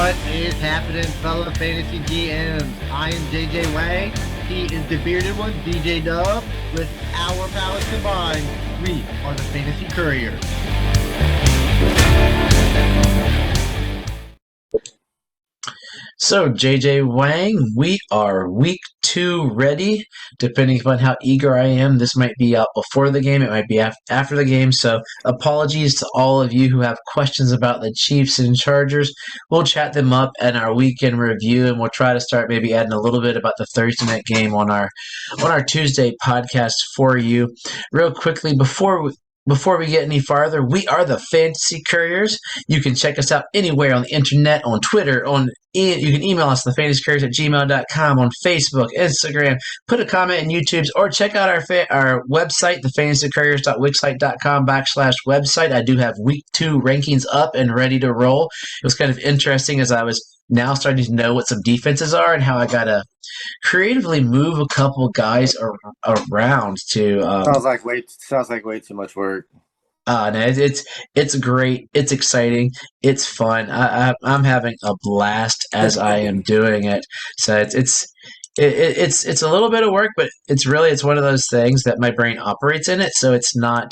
What is happening, fellow fantasy GMs? I am JJ Wang. He is the bearded one, DJ Dub. With our powers combined, we are the Fantasy Couriers. So, JJ Wang, we are week 2 ready. Depending upon how eager I am, this might be out before the game, it might be after the game. So, apologies to all of you who have questions about the Chiefs and Chargers. We'll chat them up in our weekend review, and we'll try to start maybe adding a little bit about the Thursday night game on our Tuesday podcast for you. Real quickly, before we get any farther, we are the Fantasy Couriers. You can check us out anywhere on the internet, on Twitter, you can email us, thefantasycouriers@gmail.com, on Facebook, Instagram, put a comment in YouTube, or check out our website, thefantasycouriers.wixsite.com/website. I do have week 2 rankings up and ready to roll. It was kind of interesting as I was now starting to know what some defenses are and how I got to creatively move a couple guys around to Sounds like way too much work. no, it's great. It's exciting. It's fun. I'm having a blast as I am doing it. So it's a little bit of work, but it's one of those things that my brain operates in it. So it's not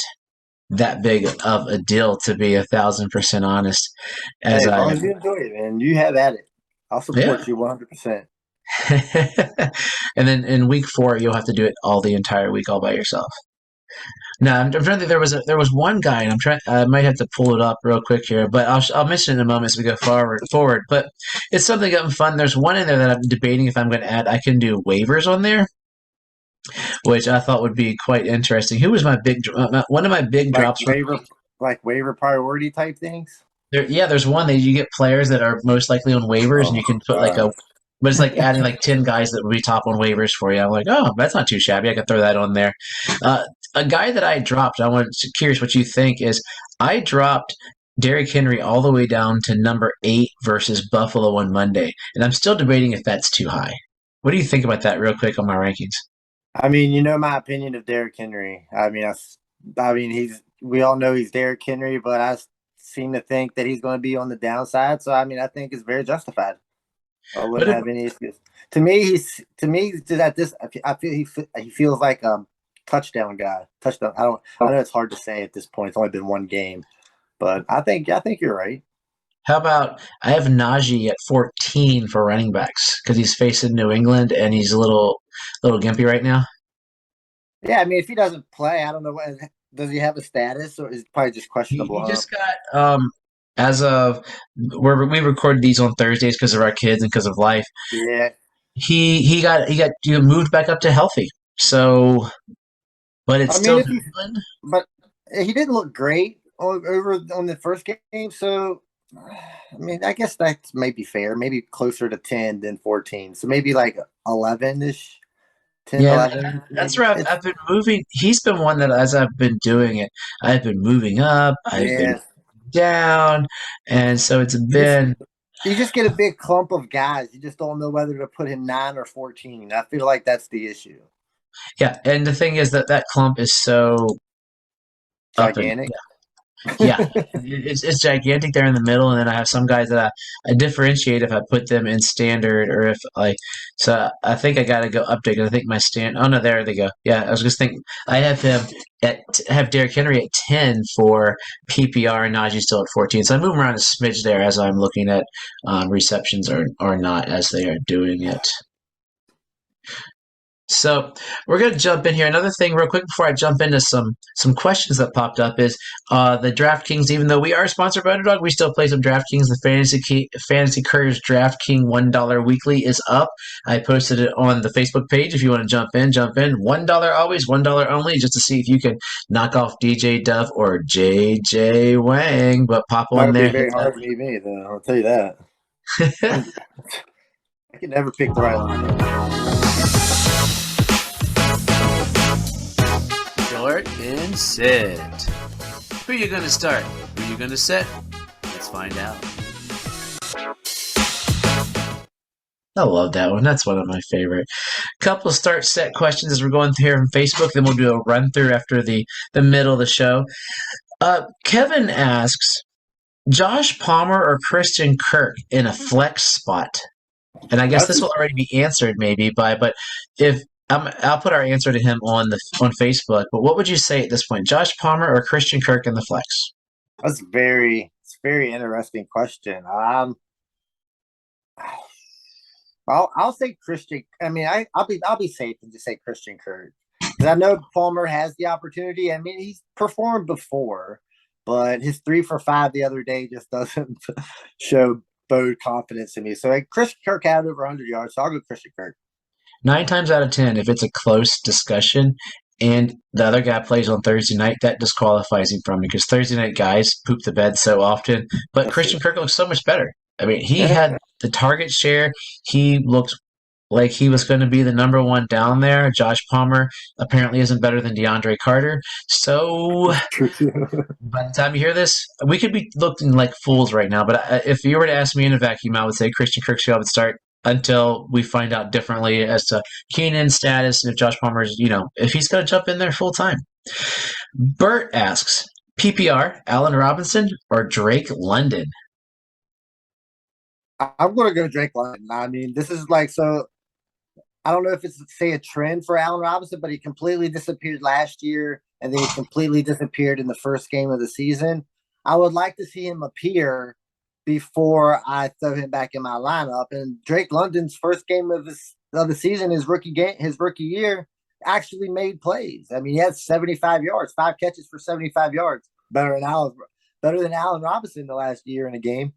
that big of a deal, to be 1,000% honest. As long as you enjoy it, man, you have at it. I'll support you 100%. And then in week 4, you'll have to do it all the entire week all by yourself. No, I'm trying to think. There was one guy, and I might have to pull it up real quick here, but I'll mention it in a moment as we go forward. But it's something getting fun. There's one in there that I'm debating if I'm going to add. I can do waivers on there, which I thought would be quite interesting. Who was my one of my big drops? Waiver priority type things. There's one that you get players that are most likely on waivers, and you can put but it's like adding 10 guys that would be top on waivers for you. I'm like, oh, that's not too shabby. I could throw that on there. A guy that I dropped, curious what you think, is I dropped Derrick Henry all the way down to number 8 versus Buffalo on Monday. And I'm still debating if that's too high. What do you think about that real quick on my rankings? I mean, you know my opinion of Derrick Henry. We all know he's Derrick Henry, but I seem to think that he's going to be on the downside. So, I think it's very justified. I wouldn't have any issues. To me, at this, I feel he feels like a touchdown guy. Touchdown. I know it's hard to say at this point. It's only been one game, but I think you're right. How about I have Najee at 14 for running backs because he's facing New England and he's a little gimpy right now. Yeah, if he doesn't play, I don't know. Does he have a status, or is it probably just questionable? He just got as of we recorded these on Thursdays because of our kids and because of life. Yeah, he got moved back up to healthy. So, but it's still New England. But he didn't look great over on the first game. So, I guess that may be fair. Maybe closer to 10 than 14. So maybe 11-ish. 10, yeah, 11. That's where I've been moving. He's been one that as I've been doing it, I've been moving up. I've been down, and so it's been. You just get a big clump of guys. You just don't know whether to put him 9 or 14. I feel like that's the issue. Yeah, and the thing is that clump is so gigantic. Yeah, it's gigantic there in the middle, and then I have some guys that I differentiate if I put them in standard or if so I think I gotta go update. I think my oh no, there they go. Yeah, I was just thinking I have Derrick Henry at 10 for PPR and Najee still at 14. So I move around a smidge there as I'm looking at receptions or not as they are doing it. So we're going to jump in here. Another thing real quick before I jump into some questions that popped up is the DraftKings, even though we are sponsored by Underdog, we still play some DraftKings. The Fantasy Couriers DraftKings $1 weekly is up. I posted it on the Facebook page. If you want to jump in. $1 always, $1 only, just to see if you can knock off DJ Duff or JJ Wang. But pop on there. Very hard to beat me, though. I'll tell you that. I can never pick the right line. Start and sit. Who are you going to start? Who are you going to sit? Let's find out. I love that one. That's one of my favorite. Couple of start set questions as we're going through here on Facebook. Then we'll do a run through after the middle of the show. Kevin asks, Josh Palmer or Christian Kirk in a flex spot? And I guess That's this will already be answered maybe but if I'll put our answer to him on Facebook. But what would you say at this point, Josh Palmer or Christian Kirk in the flex? it's a very interesting question. I'll say Christian. I mean, I'll be safe and just say Christian Kirk because I know Palmer has the opportunity. I mean, he's performed before, but his 3 for 5 the other day just doesn't show bode confidence in me. So Christian Kirk had over 100 yards, so I'll go Christian Kirk. 9 times out of 10, if it's a close discussion and the other guy plays on Thursday night, that disqualifies him from it because Thursday night guys poop the bed so often. But That's Christian true. Kirk looks so much better. I mean, he Yeah. had the target share. He looked like he was going to be the number one down there. Josh Palmer apparently isn't better than DeAndre Carter. So True. by the time you hear this, we could be looking like fools right now. But if you were to ask me in a vacuum, I would say Christian Kirksey would start until we find out differently as to Keenan's status and if Josh Palmer's, if he's going to jump in there full time. Bert asks, PPR, Allen Robinson or Drake London? I'm going to go Drake London. I mean, this is like so. I don't know if it's say a trend for Allen Robinson, but he completely disappeared last year, and then he completely disappeared in the first game of the season. I would like to see him appear before I throw him back in my lineup. And Drake London's first game of the season, his rookie year, actually made plays. I mean, he had 75 yards, 5 catches for 75 yards, better than Allen Robinson the last year in a game.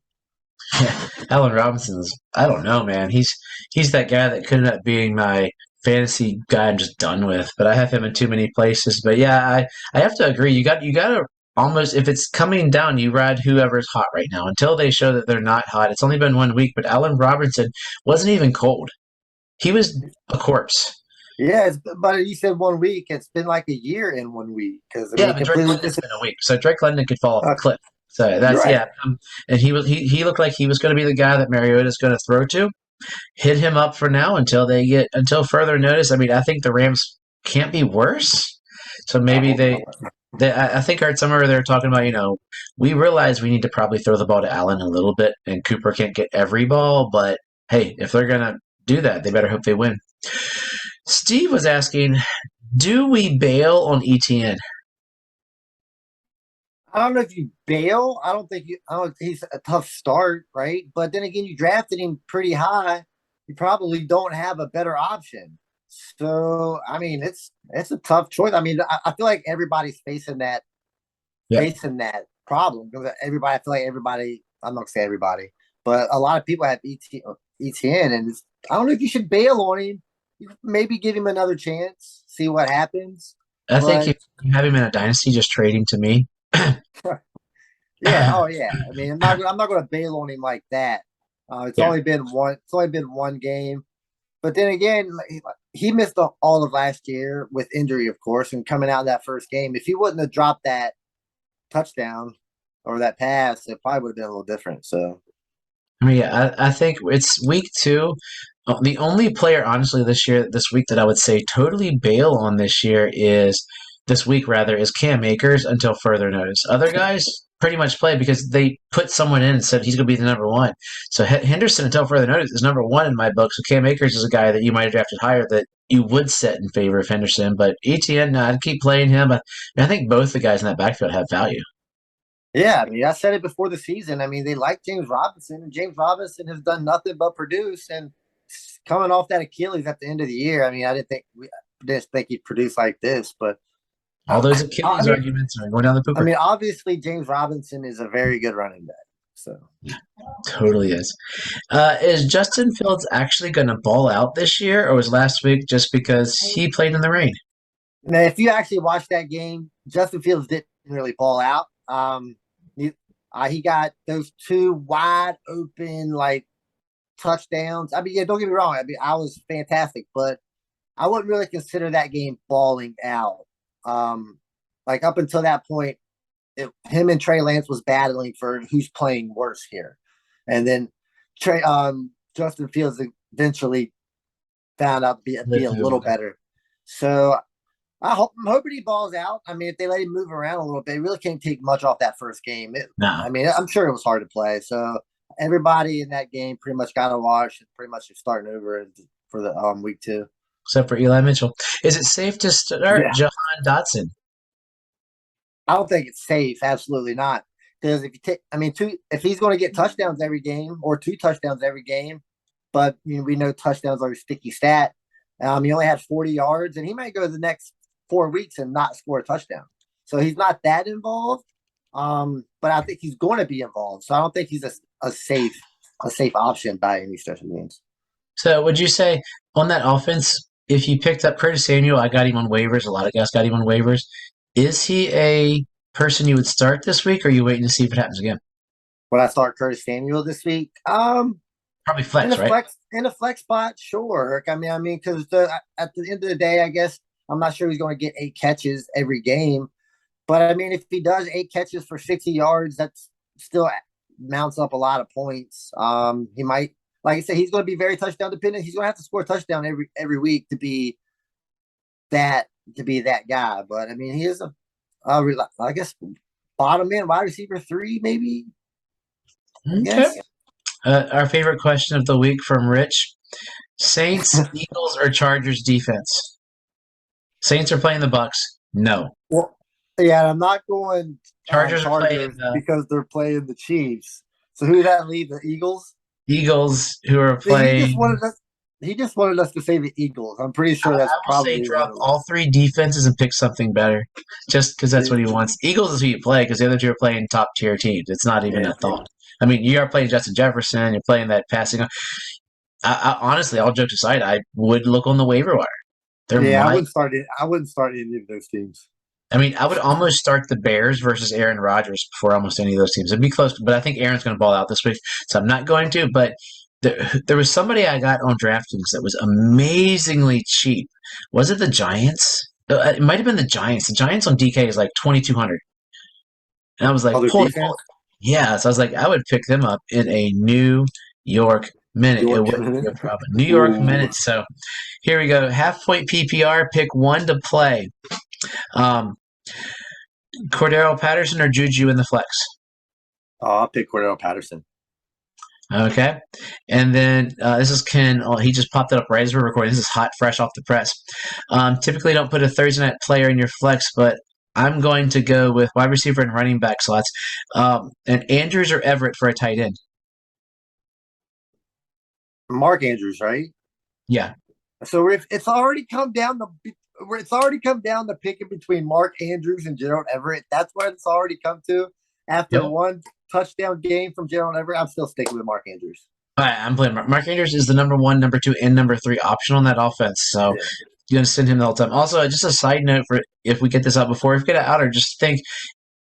Allen Robinson's, I don't know, man. He's that guy that could end up being my fantasy guy I'm just done with. But I have him in too many places. But yeah, I have to agree. You gotta almost, if it's coming down, you ride whoever's hot right now until they show that they're not hot. It's only been 1 week, but Allen Robinson wasn't even cold. He was a corpse. Yeah, but you said 1 week. It's been like a year in 1 week because I mean, Yeah, he but Drake completely London's been a week, so Drake London could fall off a cliff. So You're that's right. yeah, and he looked like he was going to be the guy that Mariota's going to throw to. Hit him up for now until further notice. I mean, I think the Rams can't be worse. So maybe I think I heard somewhere they were talking about, we realize we need to probably throw the ball to Allen a little bit, and Cooper can't get every ball, but hey, if they're gonna do that, they better hope they win. Steve was asking, do we bail on ETN? I don't know if you bail. I don't. He's a tough start, right? But then again, you drafted him pretty high. You probably don't have a better option. So I mean, it's a tough choice. I mean, I feel like everybody's Yeah, facing that problem because everybody. I feel like everybody. I'm not gonna say everybody, but a lot of people have ETN, and I don't know if you should bail on him. You maybe give him another chance, see what happens. I think But if you have him in a dynasty, just trade him to me. yeah, oh yeah. I mean, I'm not going to bail on him like that. It's Yeah, only been one. It's only been one game, but then again, he missed all of last year with injury, of course, and coming out of that first game. If he wouldn't have dropped that touchdown or that pass, it probably would have been a little different. So I mean, yeah, I think it's week 2. The only player, honestly, this week that I would say totally bail on this week rather, is Cam Akers until further notice. Other guys pretty much play because they put someone in and said he's going to be the number one. So Henderson until further notice is number one in my book. So Cam Akers is a guy that you might have drafted higher that you would set in favor of Henderson. But ETN, no, I'd keep playing him. I think both the guys in that backfield have value. yeah, I mean, I said it before the season. I mean, they like James Robinson, and James Robinson has done nothing but produce. And coming off that Achilles at the end of the year, I mean, I didn't think he'd produce like this, but. All those I Achilles mean, arguments are going down the I pooper. mean, obviously James Robinson is a very good running back. So Totally is. Is Justin Fields actually going to ball out this year, or was last week just because he played in the rain? now, if you actually watch that game, Justin Fields didn't really ball out. He got those 2 wide open touchdowns. I mean, yeah, don't get me wrong. I mean, I was fantastic, but I wouldn't really consider that game balling out. Up until that point, him and Trey Lance was battling for who's playing worse here, and then Justin Fields eventually found out to be a little better. So I'm hoping he balls out. I mean, if they let him move around a little bit, he really can't take much off that first game. No. I mean, I'm sure it was hard to play. So everybody in that game pretty much got a wash and pretty much is starting over for the week 2. Except for Eli Mitchell. Is it safe to start Yeah. Jahan Dotson? I don't think it's safe. Absolutely not. Because if you take, I mean, if he's going to get touchdowns every game or 2 touchdowns every game, but we know touchdowns are a sticky stat. He only had 40 yards, and he might go the next 4 weeks and not score a touchdown. So he's not that involved. But I think he's going to be involved. So I don't think he's a safe option by any stretch of the means. So would you say on that offense, if you picked up Curtis Samuel, I got him on waivers. A lot of guys got him on waivers. Is he a person you would start this week, or are you waiting to see if it happens again? Would I start Curtis Samuel this week? Probably flex, right? In a flex spot, sure. I mean, because at the end of the day, I guess I'm not sure he's going to get 8 catches every game. But I mean, if he does 8 catches for 60 yards, that's still mounts up a lot of points. He might, like I said, he's going to be very touchdown dependent. He's going to have to score a touchdown every week to be that guy. But I mean, he is I guess bottom end wide receiver 3, maybe. Okay. Our favorite question of the week from Rich: Saints, Eagles, or Chargers defense? Saints are playing the Bucks. No. Well, yeah, I'm not going Chargers are playing because they're playing the Chiefs. So who did that leave? The Eagles. Eagles, who are playing. He just wanted us to say the Eagles. I'm pretty sure that's probably. Say drop all 3 defenses and pick something better, just because that's what he wants. Eagles is who you play because the other 2 are playing top tier teams. It's not even a thought. I mean, you are playing Justin Jefferson. You're playing that passing. Honestly, all jokes aside, I would look on the waiver wire. I wouldn't start it. I wouldn't start any of those teams. I mean, I would almost start the Bears versus Aaron Rodgers before almost any of those teams. It'd be close, but I think Aaron's going to ball out this week, so I'm not going to. But there was somebody I got on DraftKings that was amazingly cheap. Was it the Giants? It might have been the Giants. The Giants on DK is like 2,200, and I was like, yeah. So I was like, I would pick them up in a New York minute. It wouldn't be a problem. New York minute. So here we go. Half point PPR. Pick one to play. Cordero Patterson or Juju in the flex? I'll pick Cordero Patterson. Okay. And then this is Ken. Oh, he just popped it up right as we're recording. This is hot, fresh off the press. Typically don't put a Thursday night player in your flex, but I'm going to go with wide receiver and running back slots. And Andrews or Everett for a tight end? Mark Andrews, right? Yeah. So if it's already come down to picking between Mark Andrews and Gerald Everett. That's what it's already come to. After one touchdown game from Gerald Everett, I'm still sticking with Mark Andrews. All right, I'm playing Mark Andrews is the number 1, number 2, and number 3 option on that offense. So you're going to send him the whole time. Also, just a side note for if we get this out before we get it out, or just think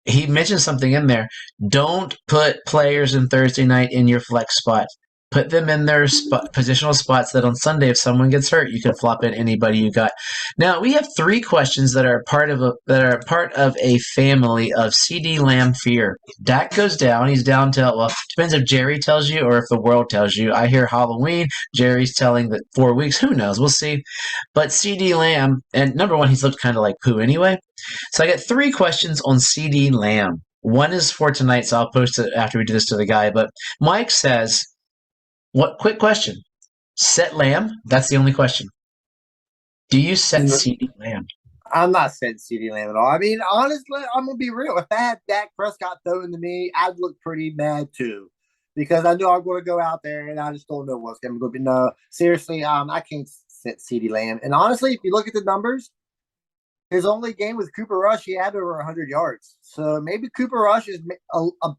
he mentioned something in there. Don't put players in Thursday night in your flex spot. Put them in their positional spots that on Sunday, if someone gets hurt, you can flop in anybody you got. Now we have 3 questions that are part of a family of CD Lamb fear. Dak goes down. He's down till depends if Jerry tells you or if the world tells you. I hear Halloween. Jerry's telling that 4 weeks. Who knows? We'll see. But CD Lamb, and number 1, he's looked kind of like poo anyway. So I got 3 questions on CD Lamb. One is for tonight, so I'll post it after we do this to the guy. But Mike says. Quick question. Set Lamb? That's the only question. Do you set CeeDee Lamb? I'm not setting CeeDee Lamb at all. I mean, honestly, I'm going to be real. If I had Dak Prescott thrown to me, I'd look pretty mad too. Because I know I'm going to go out there and I just don't know what's going to be. No, seriously, I can't set CeeDee Lamb. And honestly, if you look at the numbers, his only game with Cooper Rush, he had over 100 yards. So maybe Cooper Rush is a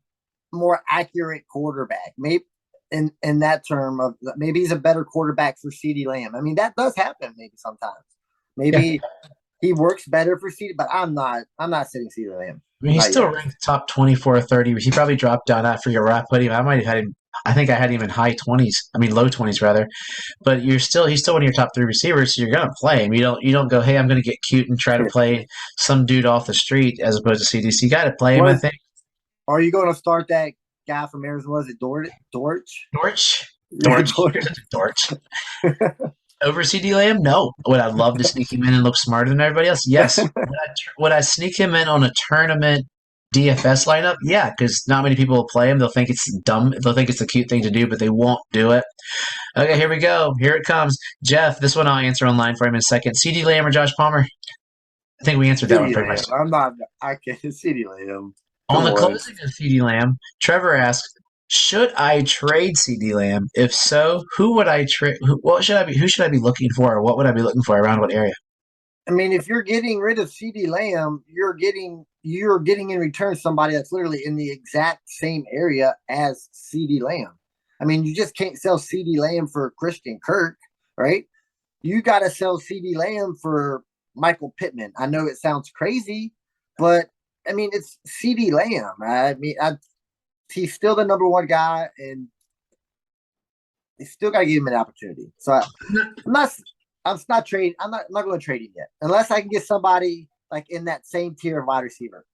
more accurate quarterback. Maybe in that term of maybe he's a better quarterback for CeeDee Lamb. I mean, that does happen maybe sometimes. Maybe he works better for CeeDee, but I'm not sitting CeeDee Lamb. I mean, he's still ranked top 24 or 30. He probably dropped down after your wrap put him. I might have had him. I think I had him in high 20s. I mean, low 20s rather. But he's still one of your top 3 receivers. So you're gonna play him. You don't go, hey, I'm gonna get cute and try to play some dude off the street as opposed to CDC. You got to play him. I think. Are you going to start that guy from Arizona? Was it Dortch? Dortch. over CD Lamb? No. Would I love to sneak him in and look smarter than everybody else? Yes. Would I sneak him in on a tournament DFS lineup? Yeah, because not many people will play him. They'll think it's dumb. They'll think it's a cute thing to do, but they won't do it. Okay, here we go. Here it comes. Jeff, this one I'll answer online for him in a second. CD Lamb or Josh Palmer? I think we answered that one pretty much. I can't CeeDee Lamb. On the closing of CD Lamb, Trevor asks, should I trade CD Lamb? If so, who would I trade? Who should I be looking for, or what would I be looking for around what area? I mean, if you're getting rid of CeeDee Lamb, you're getting in return somebody that's literally in the exact same area as CeeDee Lamb. I mean, you just can't sell CeeDee Lamb for Christian Kirk, right? You got to sell CeeDee Lamb for Michael Pittman. I know it sounds crazy, but I mean, it's CeeDee Lamb. I mean, he's still the number one guy, and they still got to give him an opportunity. So I'm not trading. I'm not going to trade him yet, unless I can get somebody like in that same tier of wide receiver.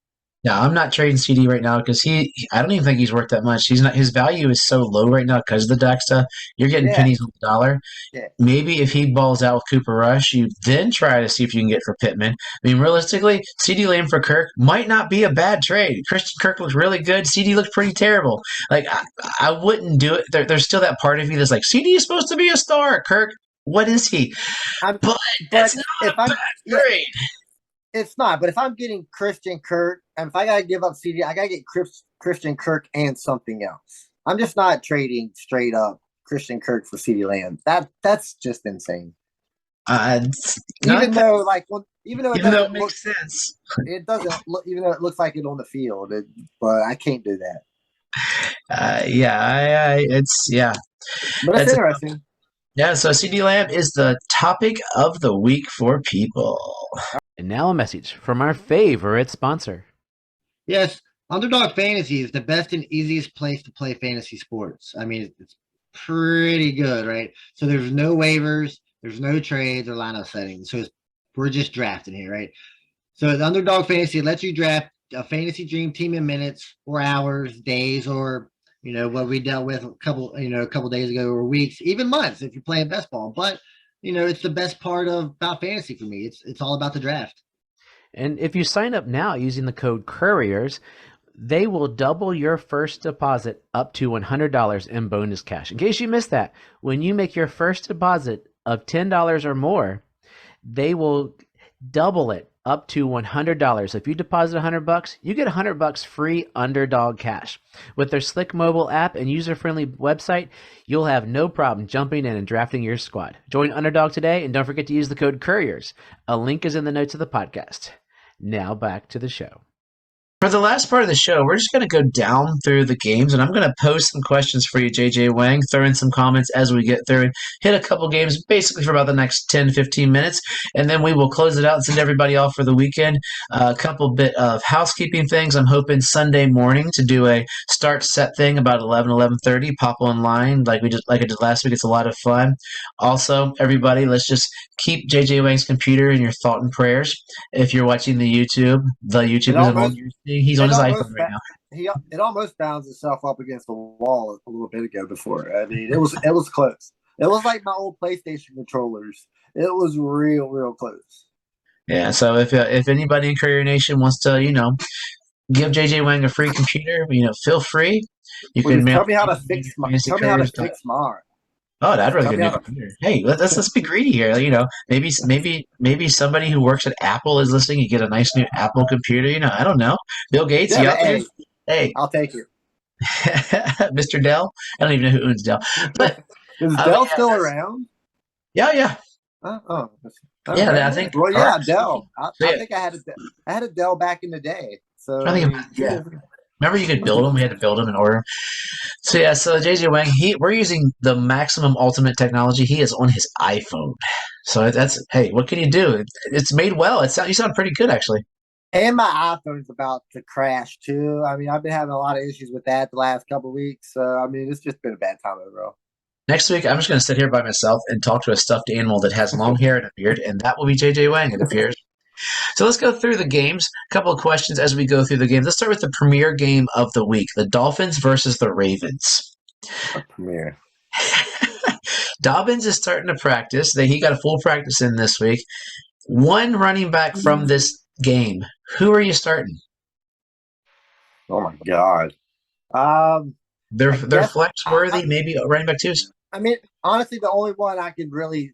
No, I'm not trading CD right now because I don't even think he's worth that much. He's not. His value is so low right now because of the Dak stuff. You're getting pennies on the dollar. Yeah. Maybe if he balls out with Cooper Rush, you then try to see if you can get for Pittman. I mean, realistically, CD Lamb for Kirk might not be a bad trade. Christian Kirk looks really good. CD looks pretty terrible. Like I wouldn't do it. There's still that part of you that's like, CD is supposed to be a star. Kirk, what is he? But that's not a bad trade. It's not, but if I'm getting Christian Kirk, and if I gotta give up CD, I gotta get Christian Kirk and something else. I'm just not trading straight up Christian Kirk for CeeDee Lamb. That's just insane. Even though it makes sense, it doesn't look. Even though it looks like it on the field, but I can't do that. But it's interesting. Yeah, so CeeDee Lamb is the topic of the week for people. And now a message from our favorite sponsor. Yes, Underdog Fantasy is the best and easiest place to play fantasy sports. I mean, it's pretty good, right? So there's no waivers, there's no trades or lineup settings. So we're just drafting here, right? So the Underdog Fantasy lets you draft a fantasy dream team in minutes or hours, days, or what we dealt with a couple days ago, or weeks, even months if you're playing best ball. But it's the best part about fantasy for me. It's all about the draft. And if you sign up now using the code Couriers, they will double your first deposit up to $100 in bonus cash. In case you missed that, when you make your first deposit of $10 or more, they will double it up to $100. So if you deposit $100, you get $100 free Underdog cash. With their slick mobile app and user-friendly website, you'll have no problem jumping in and drafting your squad. Join Underdog today, and don't forget to use the code Couriers. A link is in the notes of the podcast. Now back to the show. For the last part of the show, we're just going to go down through the games, and I'm going to post some questions for you, JJ Wang, throw in some comments as we get through, and hit a couple games basically for about the next 10 to 15 minutes, and then we will close it out and send everybody off for the weekend. A couple bit of housekeeping things. I'm hoping Sunday morning to do a start set thing about 11:30. Pop online like I did last week. It's a lot of fun. Also, everybody, let's just keep JJ Wang's computer in your thought and prayers. If you're watching the YouTube is among your he's on his iPhone right now. It almost bounced itself up against the wall a little bit ago before. I mean, it was close. It was like my old PlayStation controllers. It was real close. Yeah, so if anybody in Courier Nation wants to, give JJ Wang a free computer, feel free. You can tell me how to fix mine. Oh, I'd rather get a new computer. Hey, let's be greedy here. Maybe somebody who works at Apple is listening. You get a nice new Apple computer. I don't know. Bill Gates, Hey, I'll take it. Mr. Dell. I don't even know who owns Dell. But is Dell still around? Yeah. I think. Well, yeah, Dell. I think I had a Dell back in the day. So Remember, you could build them. We had to build them and order them. So JJ Wang, we're using the maximum ultimate technology. He is on his iPhone. So what can you do? It's made well. You sound pretty good, actually. And my iPhone's about to crash too. I mean, I've been having a lot of issues with that the last couple of weeks. So I mean, it's just been a bad time overall. Next week, I'm just going to sit here by myself and talk to a stuffed animal that has long hair and a beard, and that will be JJ Wang, it appears. So let's go through the games. A couple of questions as we go through the games. Let's start with the premier game of the week, the Dolphins versus the Ravens. A premier. Dobbins is starting to practice. He got a full practice in this week. One running back from this game. Who are you starting? Oh my God. They're I guess flex worthy, maybe running back twos. I mean, honestly, the only one I can really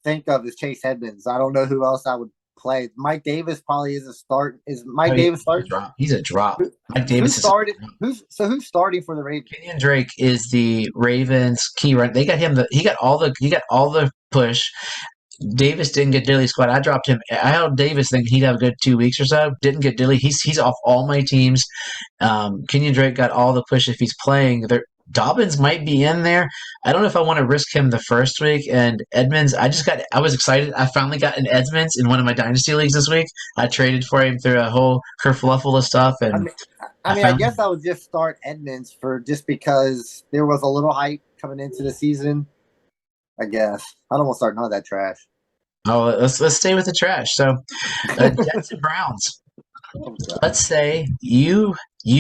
think of is Chase Edmonds. I don't know who else I would play. Mike Davis probably is a start. Is Mike Davis starting? He's a drop. Mike Who Davis started? Who's starting for the Ravens? Kenyon Drake is the Ravens key run. They got him. He got all the push. Davis didn't get Dilly squad. I dropped him. I held Davis thinking he'd have a good 2 weeks or so. Didn't get Dilly. He's off all my teams. Kenyon Drake got all the push if he's playing. Dobbins might be in there. I don't know if I want to risk him the first week. And Edmonds, I was excited. I finally got an Edmonds in one of my dynasty leagues this week. I traded for him through a whole kerfluffle of stuff. And I guess I would just start Edmonds just because there was a little hype coming into the season. I guess I don't want to start none of that trash. Oh, let's stay with the trash. So, Jets and Browns. Let's say you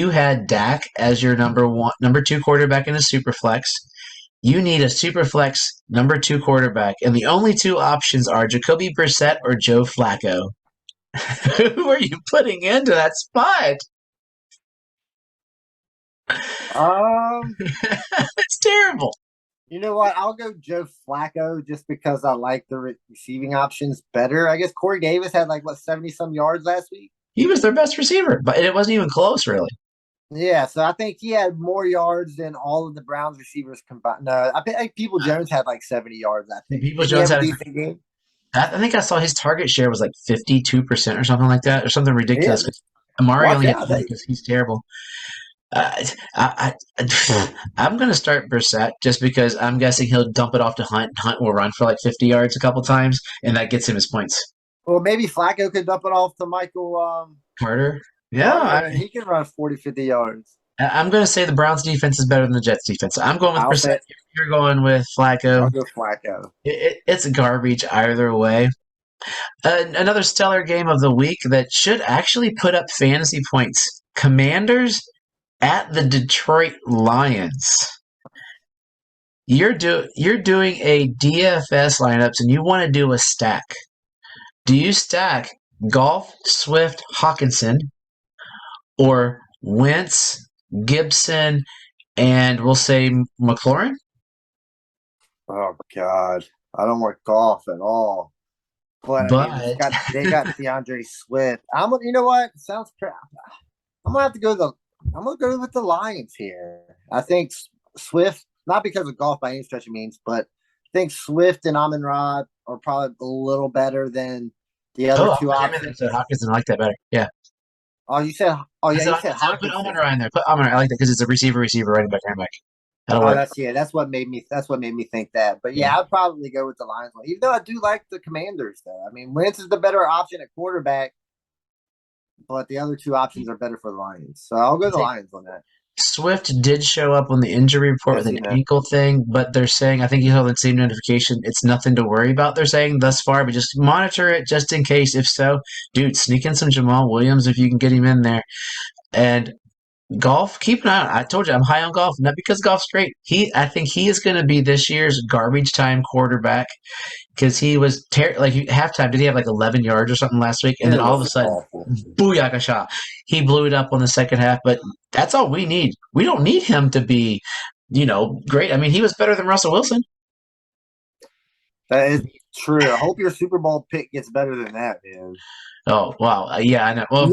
had Dak as your number 2 quarterback in a super flex. You need a super flex number 2 quarterback, and the only 2 options are Jacoby Brissett or Joe Flacco. Who are you putting into that spot? It's terrible. You know what? I'll go Joe Flacco just because I like the receiving options better. I guess Corey Davis had 70-some yards last week. He was their best receiver, but it wasn't even close, really. Yeah, so I think he had more yards than all of the Browns receivers combined. No, I think People Jones had 70 yards. I think People Jones had a decent game. I think I saw his target share was 52% or something like that, or something ridiculous. Amari only had because he's terrible. I'm going to start Brissett just because I'm guessing he'll dump it off to Hunt. Hunt will run for 50 yards a couple times, and that gets him his points. Well, maybe Flacco could dump it off to Michael Carter. Yeah. He can run 40, 50 yards. I'm going to say the Browns defense is better than the Jets defense. I'm going with Brissett. You're going with Flacco. I'll go Flacco. It's garbage either way. Another stellar game of the week that should actually put up fantasy points. Commanders at the Detroit Lions. You're doing a DFS lineups and you want to do a stack. Do you stack Goff, Swift, Hawkinson, or Wentz, Gibson, and we'll say McLaurin? Oh God, I don't want Goff at all. But they got DeAndre Swift. You know what? Sounds crap. I'm gonna have to go with the Lions here. I think Swift, not because of Goff by any stretch of means, but I think Swift and Amon-Ra are probably a little better than the other 2 options. Hawkinson, I like that better. Yeah. You said Hawkinson. Put Amon-Ra in there. Put Amon-Ra. I like that because it's a receiver, running back, running back. That's what made me think that. But yeah, I'd probably go with the Lions one, even though I do like the Commanders. Though I mean, Wentz is the better option at quarterback, but the other 2 options are better for the Lions. So I'll go the Lions on that. Swift did show up on the injury report with an ankle thing, but they're saying, I think you saw the same notification, it's nothing to worry about, they're saying thus far, but just monitor it just in case. If so, dude, sneak in some Jamal Williams if you can get him in there. And Goff, keep an eye on. I told you I'm high on Goff, not because Goff's great. I think he is going to be this year's garbage time quarterback because he was halftime. Did he have 11 yards or something last week? And then all of a sudden, booyakasha, he blew it up on the second half. But that's all we need. We don't need him to be, great. I mean, he was better than Russell Wilson. That is true. I hope your Super Bowl pick gets better than that, man. Oh wow, yeah, I know. Well,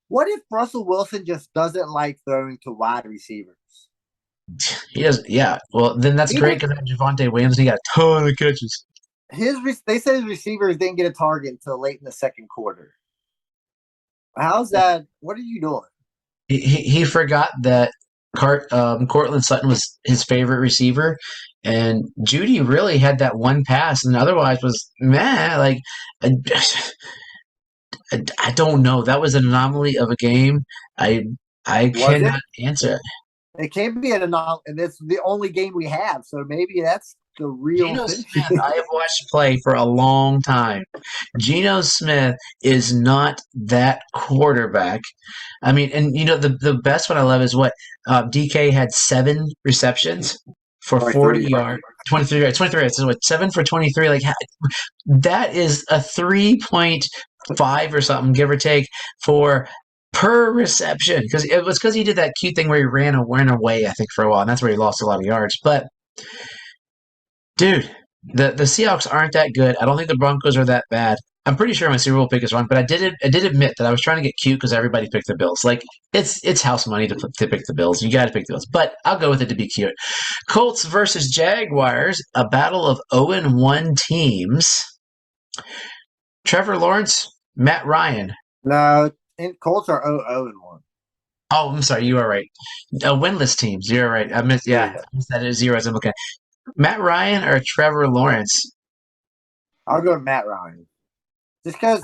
What if Russell Wilson just doesn't like throwing to wide receivers? He does, yeah. Well, then that's great because Javonte Williams, he got a ton of catches. They said his receivers didn't get a target until late in the second quarter. How's that? What are you doing? He forgot that Cortland Sutton was his favorite receiver, and Judy really had that one pass, and otherwise was meh. I don't know. That was an anomaly of a game. I cannot answer it. It can't be an anomaly, and it's the only game we have. So maybe that's the real Geno thing. Smith, I have watched play for a long time. Geno Smith is not that quarterback. I mean, and the best one I love is what DK had 7 receptions for 40 yards. 23, right? 23. So what? 7 for 23. Like that is a 3.5 or something, give or take, for per reception. Because it was because he did that cute thing where he ran away, I think, for a while, and that's where he lost a lot of yards. But dude, the Seahawks aren't that good. I don't think the Broncos are that bad. I'm pretty sure my Super Bowl pick is wrong, but I did admit that I was trying to get cute because everybody picked the Bills. Like it's house money to pick the Bills. You got to pick the Bills, but I'll go with it to be cute. Colts versus Jaguars, a battle of 0-1 teams. Trevor Lawrence, Matt Ryan. No, and Colts are 0-1. Oh, I'm sorry, you are right. Winless teams. You're right. I missed. Yeah, I missed that as zeros. I'm okay. Matt Ryan or Trevor Lawrence? I'll go with Matt Ryan. Just because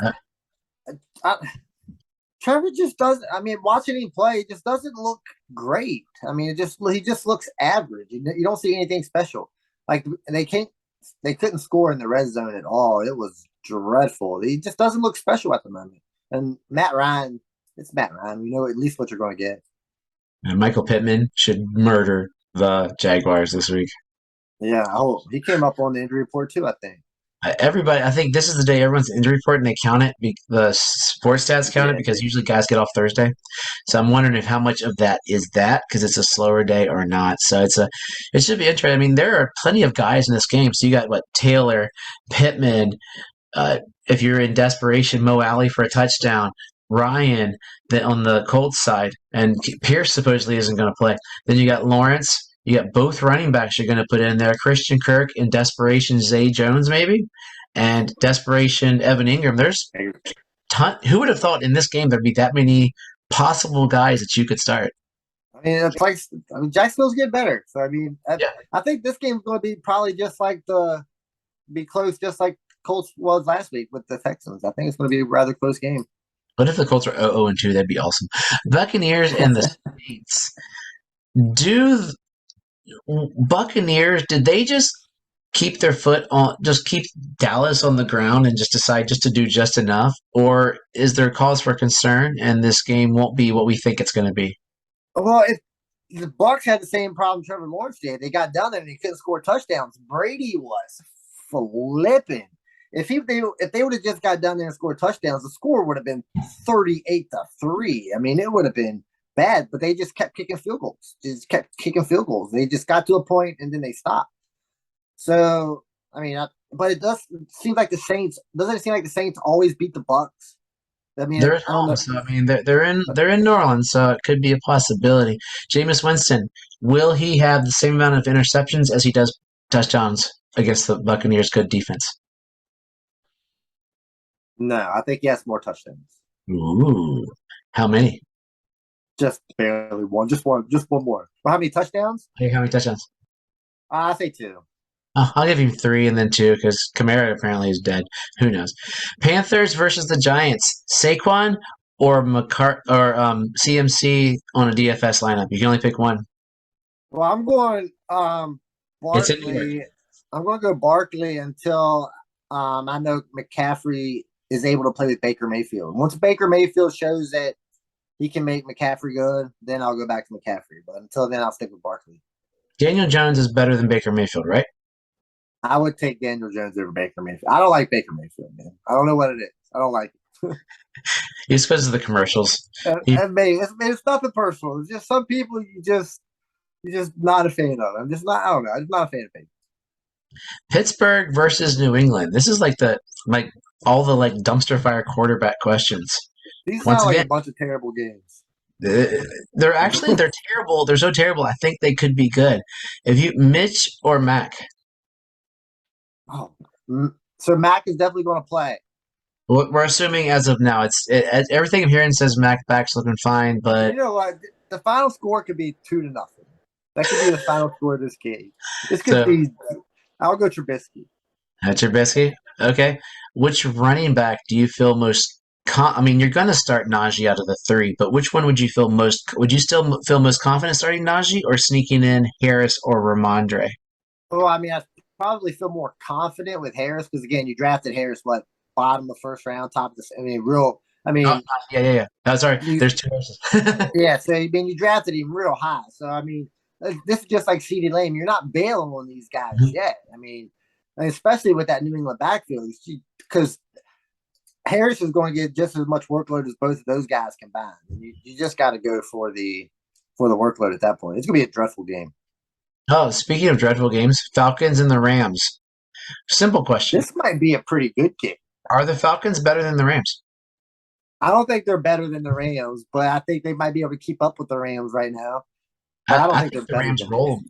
Trevor just doesn't. I mean, watching him play, it just doesn't look great. I mean, he just looks average. You don't see anything special. Like they couldn't score in the red zone at all. It was dreadful. He just doesn't look special at the moment. And Matt Ryan, it's Matt Ryan. You know at least what you're going to get. And Michael Pittman should murder the Jaguars this week. Yeah, he came up on the injury report too, I think. Everybody, I think this is the day everyone's injury report and they count it. The sports stats count it because usually guys get off Thursday. So I'm wondering if how much of that is that because it's a slower day or not. So it should be interesting. I mean, there are plenty of guys in this game. So you got Taylor, Pittman. If you're in desperation, Mo Alley for a touchdown. Ryan on the Colts side, and Pierce supposedly isn't going to play. Then you got Lawrence. You got both running backs you're going to put in there. Christian Kirk in desperation, Zay Jones maybe, and desperation Evan Ingram. There's who would have thought in this game there'd be that many possible guys that you could start? I mean, Jacksonville's getting better. So I mean, I think this game's going to be probably just like be close, just like Colts was last week with the Texans. I think it's going to be a rather close game. What if the Colts are 0-2? That'd be awesome. Buccaneers and the Saints. Buccaneers, did they just keep their foot on, just keep Dallas on the ground and just decide just to do just enough? Or is there cause for concern and this game won't be what we think it's going to be? Well, if the Bucs had the same problem Trevor Lawrence did, they got down there and they couldn't score touchdowns. Brady was flipping. If they would have just got down there and scored touchdowns, the score would have been 38-3. I mean, it would have been bad, but they just kept kicking field goals. They just got to a point and then they stopped. So, I mean, but it seem like the Saints. Doesn't it seem like the Saints always beat the Bucs? I mean, they're at home, so I mean they're in New Orleans, so it could be a possibility. Jameis Winston, will he have the same amount of interceptions as he does touchdowns against the Buccaneers' good defense? No, I think he has more touchdowns. Ooh, how many? Just barely one. Just one more. Well, how many touchdowns? How many touchdowns? I say 2. I'll give him 3 and then 2 because Kamara apparently is dead. Who knows? Panthers versus the Giants. Saquon or CMC on a DFS lineup. You can only pick one. Well, I'm going It's in New York. Barkley. I'm going to go Barkley until I know McCaffrey is able to play with Baker Mayfield. Once Baker Mayfield shows that he can make McCaffrey good, then I'll go back to McCaffrey. But until then, I'll stick with Barkley. Daniel Jones is better than Baker Mayfield, right? I would take Daniel Jones over Baker Mayfield. I don't like BakerMayfield, man. I don't know what it is. I don't like it. It's because of the commercials. It's nothing personal. It's just some people you're just not a fan of. I'm just not. I don't know. I'm just not a fan of Baker. Pittsburgh versus New England. This is like all the dumpster fire quarterback questions. These sound like a bunch of terrible games. They're terrible. They're so terrible. I think they could be good. Mitch or Mac? Oh, so Mac is definitely going to play. We're assuming as of now. Everything I'm hearing says Mac back's looking fine, but you know what? The final score could be 2-0. That could be the final score of this game. This could be. I'll go Trubisky. Trubisky? Okay. Which running back do you feel most I mean, you're going to start Najee out of the 3, but which one would you feel most – would you still feel most confident starting Najee or sneaking in Harris or Ramondre? Oh, I mean, I probably feel more confident with Harris because, again, you drafted Harris, bottom of the first round, top of the – yeah. Oh, sorry. There's 2 horses. Yeah, so, I mean, you drafted him real high. So, I mean, this is just like CeeDee Lamb. You're not bailing on these guys yet. I mean, especially with that New England backfield, because Harris is going to get just as much workload as both of those guys combined. And you just got to go for the workload at that point. It's going to be a dreadful game. Oh, speaking of dreadful games, Falcons and the Rams. Simple question. This might be a pretty good game. Are the Falcons better than the Rams? I don't think they're better than the Rams, but I think they might be able to keep up with the Rams right now. But I don't think they're the better Rams than roll.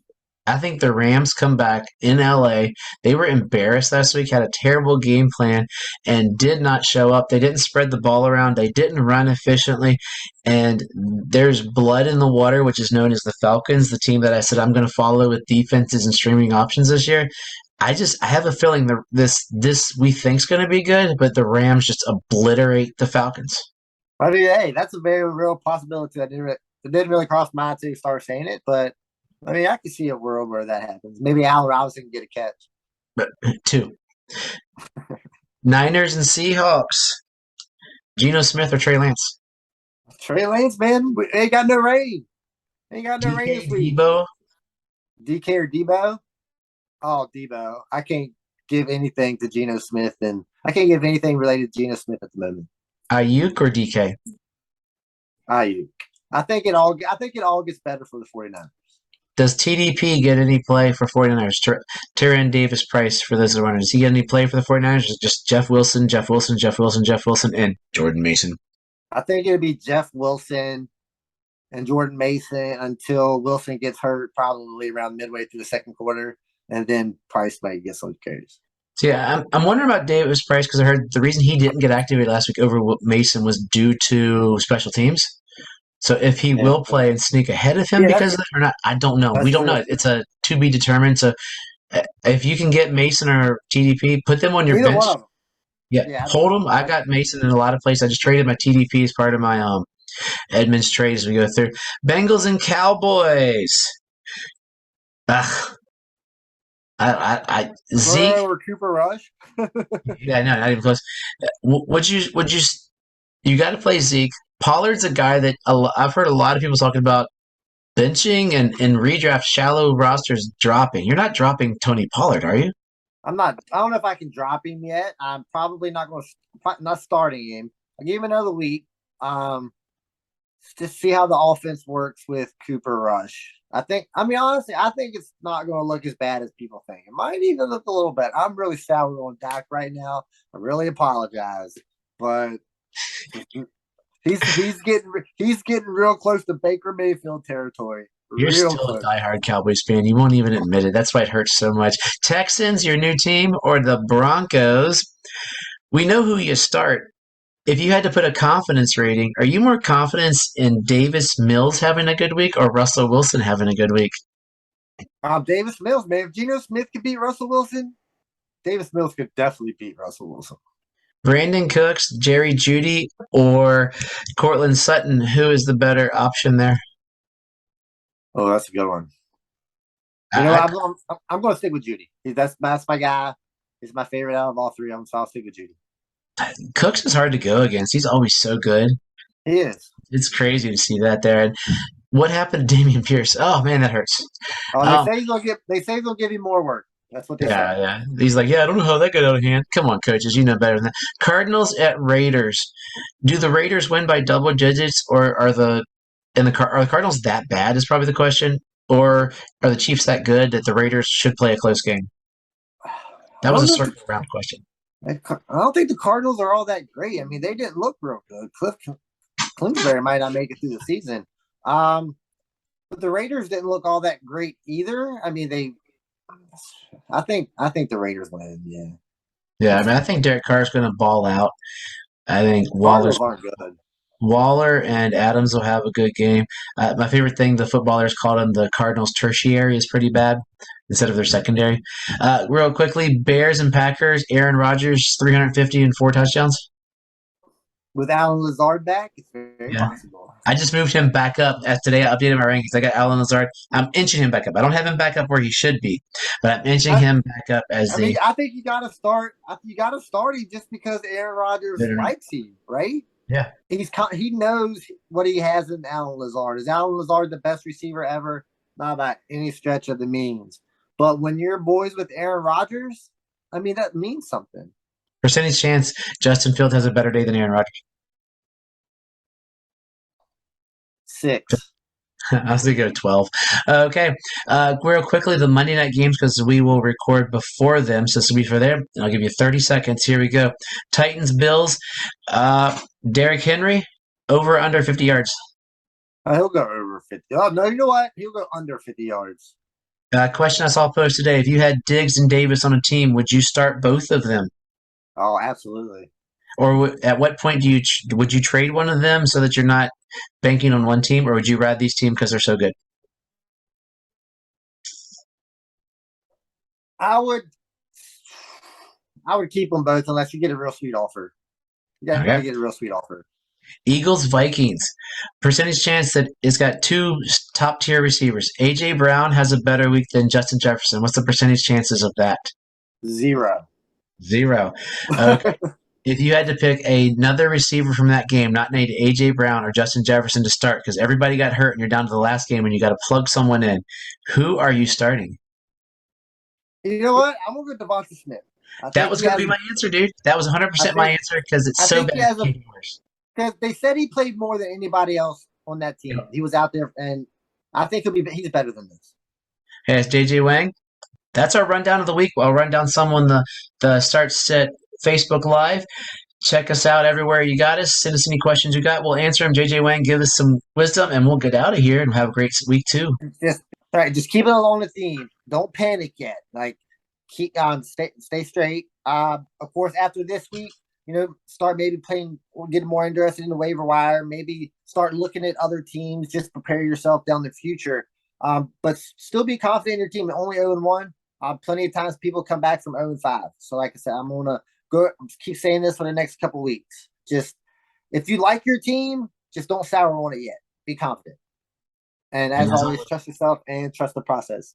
I think the Rams come back in LA. They were embarrassed last week, had a terrible game plan, and did not show up. They didn't spread the ball around. They didn't run efficiently. And there's blood in the water, which is known as the Falcons, the team that I said I'm going to follow with defenses and streaming options this year. I have a feeling this we think's going to be good, but the Rams just obliterate the Falcons. I mean, hey, that's a very real possibility. It didn't really cross my mind until you start saying it, but I mean, I can see a world where that happens. Maybe Allen Robinson can get a catch. But 2. Niners and Seahawks. Geno Smith or Trey Lance? Trey Lance, man, ain't got no rain. Ain't got no rain this week. Debo? DK or Debo? Oh, Debo. I can't give anything to Geno Smith, and I can't give anything related to Geno Smith at the moment. Ayuk or DK? Ayuk. I think it all gets better for the 49ers. Does TDP get any play for 49ers? Tyrion Davis Price for those runners. Does he get any play for the 49ers? Just Jeff Wilson, and Jordan Mason. I think it'll be Jeff Wilson and Jordan Mason until Wilson gets hurt, probably around midway through the second quarter, and then Price might get some carries. So yeah, I'm wondering about Davis Price because I heard the reason he didn't get activated last week over Mason was due to special teams. So if he will play and sneak ahead of him because of that or not, I don't know. We don't know. It's a to be determined. So if you can get Mason or TDP, put them on your bench. One of them. Yeah, hold them. I got Mason in a lot of places. I just traded my TDP as part of my Edmonds trade as we go through. Bengals and Cowboys. Zeke or Cooper Rush. Yeah, no, not even close. Would you got to play Zeke. Pollard's a guy that I've heard a lot of people talking about benching and redraft shallow rosters dropping. You're not dropping Tony Pollard, are you? I'm not. I don't know if I can drop him yet. I'm probably not starting him. I'll give him another week. To see how the offense works with Cooper Rush. Honestly, I think it's not going to look as bad as people think. It might even look a little bit. I'm really sour on Dak right now. I really apologize, but he's getting real close to Baker Mayfield territory. You're still a diehard Cowboys fan. You won't even admit it. That's why it hurts so much. Texans, your new team, or the Broncos? We know who you start. If you had to put a confidence rating, are you more confident in Davis Mills having a good week or Russell Wilson having a good week? Davis Mills, man. If Geno Smith could beat Russell Wilson, Davis Mills could definitely beat Russell Wilson. Brandon Cooks, Jerry Jeudy, or Cortland Sutton, who is the better option there? Oh, that's a good one. I'm going to stick with Jeudy. That's my guy. He's my favorite out of all three of them, so I'll stick with Jeudy. Cooks is hard to go against. He's always so good. He is. It's crazy to see that there. And what happened to Dameon Pierce? Oh man, that hurts. They say he's gonna give him more work. That's what they say. Yeah. He's like, I don't know how that got out of hand. Come on, coaches, you know better than that. Cardinals at Raiders. Do the Raiders win by double digits, or are the Cardinals that bad? Is probably the question. Or are the Chiefs that good that the Raiders should play a close game? That was a circle round question. I don't think the Cardinals are all that great. I mean, they didn't look real good. Cliff Kingsbury might not make it through the season. But the Raiders didn't look all that great either. I mean, I think the Raiders win, yeah. Yeah, I mean, I think Derek Carr's going to ball out. I think Cardinals aren't good. Waller and Adams will have a good game. My favorite thing, the footballers called them the Cardinals tertiary, is pretty bad instead of their secondary. Real quickly, Bears and Packers, Aaron Rodgers, 350 and 4 touchdowns. With Alan Lazard back, it's very possible. I just moved him back up. As today, I updated my rankings. I got Alan Lazard. I'm inching him back up. I don't have him back up where he should be, but I'm inching him back up as I think you got to start. You got to start him just because Aaron Rodgers likes him, right? Yeah. He knows what he has in Alan Lazard. Is Alan Lazard the best receiver ever? not by any stretch of the means. But when you're boys with Aaron Rodgers, I mean, that means something. Percentage chance Justin Fields has a better day than Aaron Rodgers. 6. I was thinking of 12. Okay. Real quickly, the Monday night games, because we will record before them. So this will be for them. I'll give you 30 seconds. Here we go. Titans, Bills. Derrick Henry, over or under 50 yards. He'll go over 50. Oh, no, you know what? He'll go under 50 yards. Question I saw posted today. If you had Diggs and Davis on a team, would you start both of them? Oh, absolutely. Or at what point would you trade one of them so that you're not banking on one team, or would you ride these teams because they're so good? I would keep them both unless you get a real sweet offer. You got to get a real sweet offer. Eagles, Vikings. Percentage chance that it's got two top tier receivers. A.J. Brown has a better week than Justin Jefferson. What's the percentage chances of that? 0. Okay. If you had to pick another receiver from that game, not named A.J. Brown or Justin Jefferson to start, because everybody got hurt and you're down to the last game and you got to plug someone in, who are you starting? You know what? I'm going to go Devonta Smith. That was going to be my answer, dude. That was 100% my answer because it's so bad. Because they said he played more than anybody else on that team. He was out there, and I think he's better than this. Hey, it's JJ Wang. That's our rundown of the week. I'll run down some on the Start Set Facebook Live. Check us out everywhere you got us. Send us any questions you got. We'll answer them. JJ Wang, give us some wisdom, and we'll get out of here and have a great week too. Just keep it along the theme. Don't panic yet. Like, keep stay straight. Of course, after this week, start maybe playing or getting more interested in the waiver wire. Maybe start looking at other teams. Just prepare yourself down the future. But still be confident in your team. Only 0-1. Plenty of times people come back from 0-5. So, like I said, I'm gonna keep saying this for the next couple weeks. Just if you like your team, just don't sour on it yet. Be confident. And as always, trust yourself and trust the process.